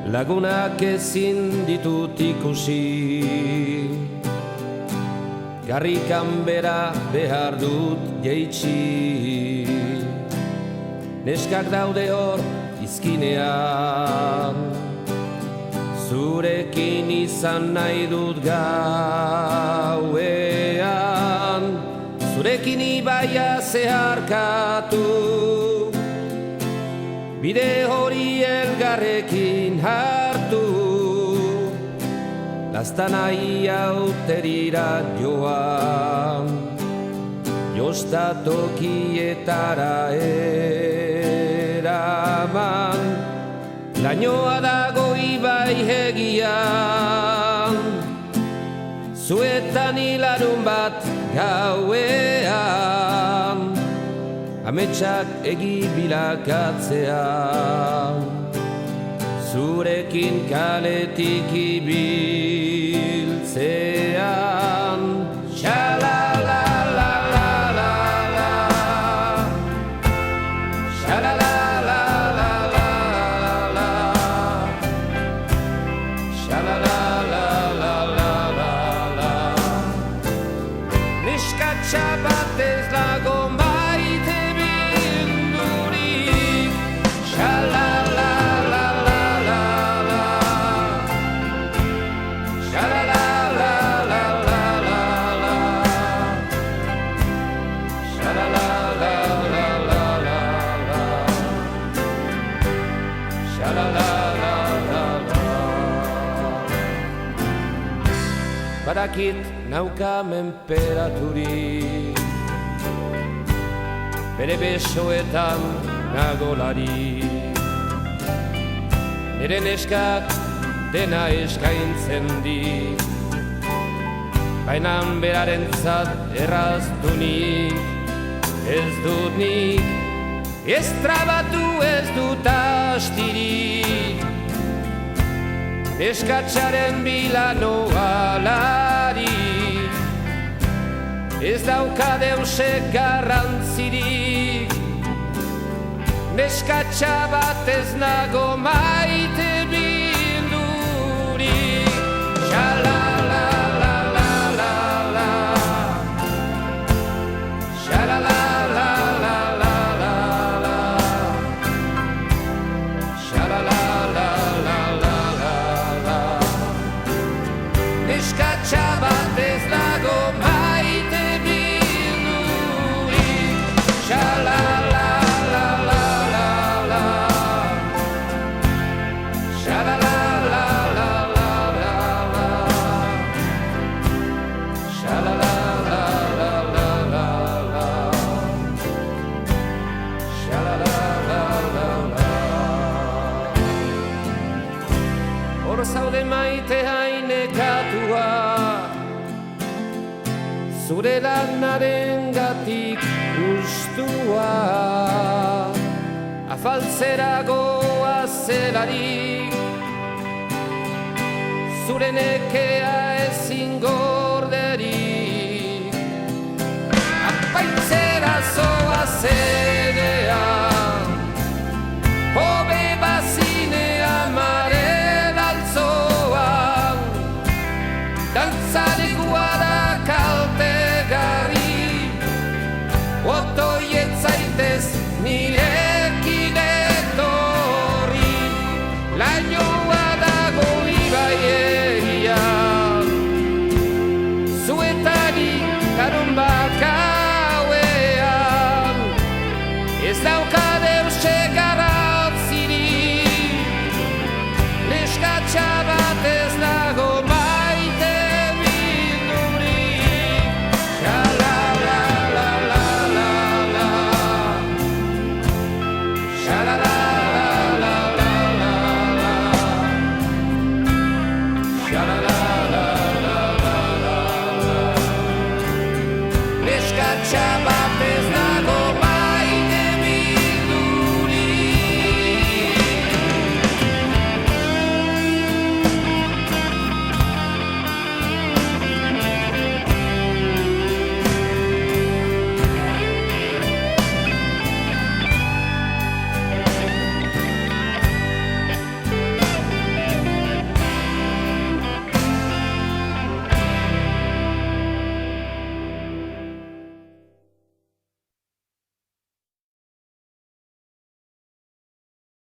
lagunak ezin ditut ikusi, garrikan bera behar dut jeitsi. Neskak daude hor izkinean, zurekin izan nahi dut gauean, zurekin ibaia zeharkatu, bide hori elgarrekin hartu, laztanai hauterira joan, jostatokietara eraman, lainoa dago ibai hegian, zuetan hilarun bat gauean, ametsak egi bilakatzean, zurekin kaletik ibiltzean. Sha-la-la-la-la-la, sha-la-la-la-la-la, sha-la-la-la-la-la. Neskatxa bat ez dago maite bildurik, sha-la-la-la-la-la, sha-la-la-la-la-la, sha-la-la-la-la-la, sha-la-la-la-la-la. Badakit nauka menperaturik, bere besoetan nagolari, nire neskak dena eskaintzen dit, bainan berarentzat erraztunik ez dut nik, ez trabatu ez dut astirik, neskatxaren bila noalari, ez dauka deusek garrantzirik, neskatxa bat ez nago maite bildurik. Sha-la-la-la-la-la, sha-la-la-la-la-la, sha-la-la-la-la-la, neskatxa bat ez nago maite bildurik. Sha-la-la-la-la-la, sha-la-la-la-la-la, sha-la-la-la-la-la, sha-la-la-la-la-la. Hor zaude maite hainekatua, zure lanarengatik ustua, afaltzera goa zelarik, zure nekea ezingo